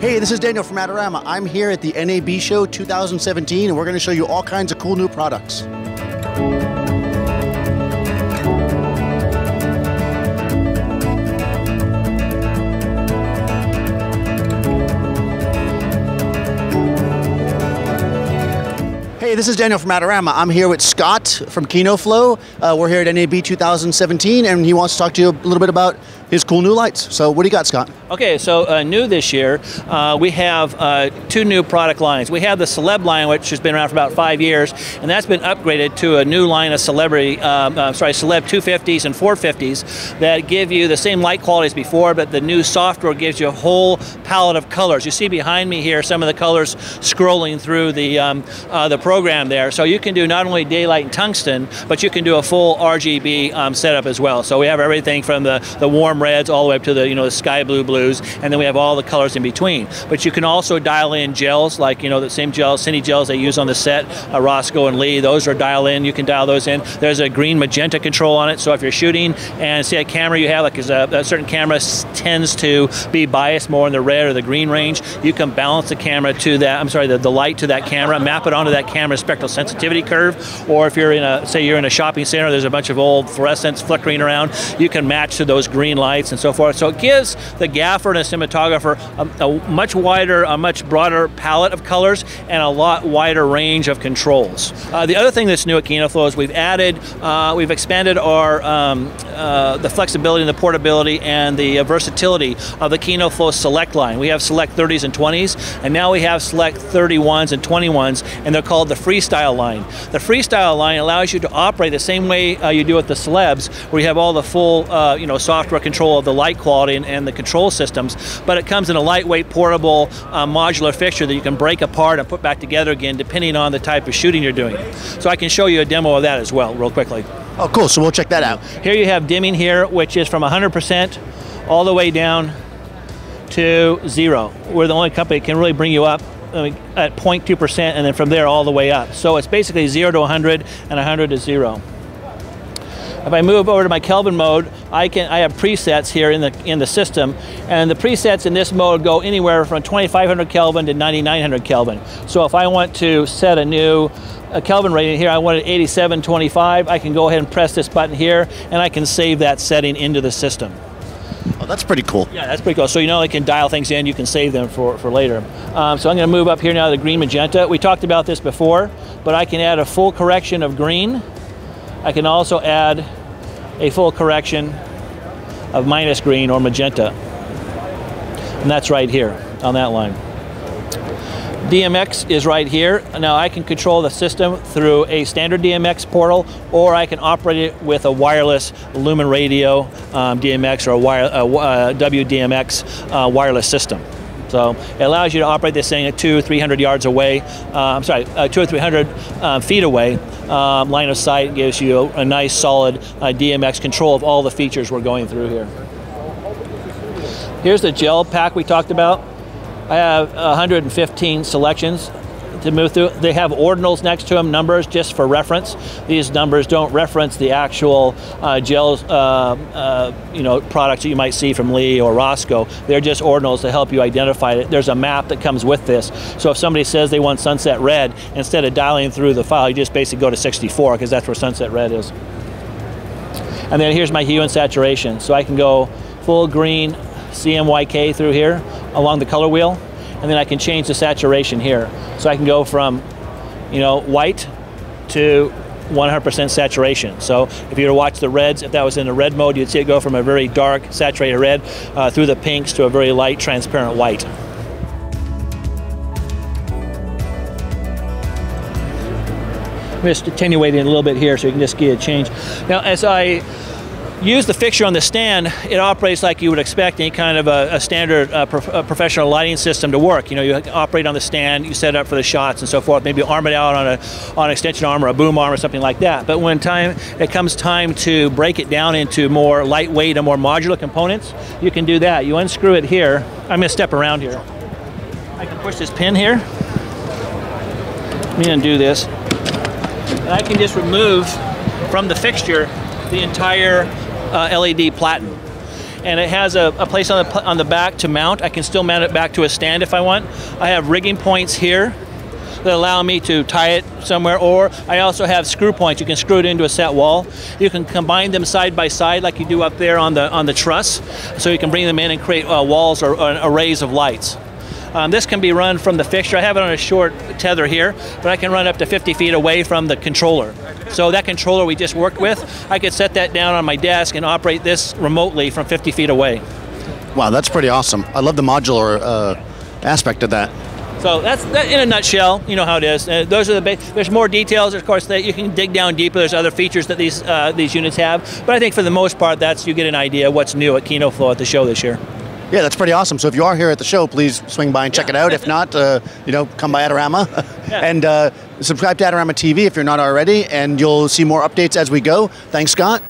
Hey, this is Daniel from Adorama. I'm here at the NAB show 2017, and we're going to show you all kinds of cool new products. Hey, this is Daniel from Adorama. I'm here with Scott from Kino Flo. We're here at NAB 2017, and he wants to talk to you a little bit about his cool new lights. So what do you got, Scott? Okay, so new this year, we have two new product lines. We have the Celeb line, which has been around for about 5 years, and that's been upgraded to a new line of Celeb 250s and 450s that give you the same light quality as before, but the new software gives you a whole palette of colors. You see behind me here some of the colors scrolling through the program there. So you can do not only daylight and tungsten, but you can do a full RGB setup as well. So we have everything from the warm reds all the way up to the sky blue blues, and then we have all the colors in between. But you can also dial in gels, like the same gels, cine gels they use on the set, Roscoe and Lee. Those are dial in. You can dial those in. There's a green magenta control on it. So if you're shooting and see a camera you have, like a certain camera tends to be biased more in the red or the green range, you can balance the camera to that. The light to that camera, map it onto that camera spectral sensitivity curve. Or if you're in a shopping center, there's a bunch of old fluorescents flickering around, you can match to those green lights and so forth. So it gives the gaffer and a cinematographer a much wider, a much broader palette of colors and a lot wider range of controls. The other thing that's new at Kino Flo is we've expanded our the flexibility and the portability and the versatility of the Kino Flo Select line. We have Select 30s and 20s, and now we have Select 31s and 21s, and they're called the Freestyle line. The Freestyle line allows you to operate the same way you do with the Celebs, where you have all the full software control of the light quality and the control systems, but it comes in a lightweight, portable, modular fixture that you can break apart and put back together again depending on the type of shooting you're doing. So I can show you a demo of that as well real quickly. Oh, cool. So we'll check that out. Here you have dimming here, which is from 100% all the way down to 0. We're the only company that can really bring you up at 0.2%, and then from there all the way up. So it's basically 0 to 100 and 100 to 0. If I move over to my Kelvin mode, I have presets here in the system, and the presets in this mode go anywhere from 2500 Kelvin to 9900 Kelvin. So if I want to set a Kelvin rating here, I want it 8725, I can go ahead and press this button here, and I can save that setting into the system. Oh, that's pretty cool. Yeah, that's pretty cool. So I can dial things in, you can save them for later. So I'm going to move up here now to the green magenta. We talked about this before, but I can add a full correction of green. I can also add a full correction of minus green or magenta. And that's right here on that line. DMX is right here. Now I can control the system through a standard DMX portal, or I can operate it with a wireless Lumen Radio DMX or a WDMX wireless system. So it allows you to operate this thing at 200-300 yards away. 200 or 300 feet away. Line of sight gives you a nice solid DMX control of all the features we're going through here. Here's the gel pack we talked about. I have 115 selections to move through. They have ordinals next to them, numbers just for reference. These numbers don't reference the actual gels, products that you might see from Lee or Roscoe. They're just ordinals to help you identify it. There's a map that comes with this. So if somebody says they want sunset red, instead of dialing through the file, you just basically go to 64 because that's where sunset red is. And then here's my hue and saturation. So I can go full green CMYK through here along the color wheel, and then I can change the saturation here. So I can go from, white to 100% saturation. So if you were to watch the reds, if that was in the red mode, you'd see it go from a very dark saturated red through the pinks to a very light transparent white. I'm just attenuating a little bit here so you can just get a change. Now as I use the fixture on the stand, it operates like you would expect any kind of a standard professional lighting system to work. You operate on the stand, you set it up for the shots and so forth, maybe arm it out on an extension arm or a boom arm or something like that. But when it comes time to break it down into more lightweight and more modular components, you can do that. You unscrew it here. I'm going to step around here. I can push this pin here. I'm going to do this. And I can just remove from the fixture the entire LED platen. and it has a place on the back to mount. I can still mount it back to a stand if I want. I have rigging points here that allow me to tie it somewhere, or I also have screw points. You can screw it into a set wall. You can combine them side by side like you do up there on the truss, so you can bring them in and create walls or arrays of lights. This can be run from the fixture. I have it on a short tether here, but I can run up to 50 feet away from the controller. So that controller we just worked with, I could set that down on my desk and operate this remotely from 50 feet away. Wow, that's pretty awesome. I love the modular aspect of that. So that's that in a nutshell. You know how it is. Those are there's more details, of course, that you can dig down deeper. There's other features that these units have, but I think for the most part, you get an idea of what's new at Kino Flo at the show this year. Yeah, that's pretty awesome. So if you are here at the show, please swing by and check it out. If not, come by Adorama and subscribe to AdoramaTV if you're not already, and you'll see more updates as we go. Thanks, Scott.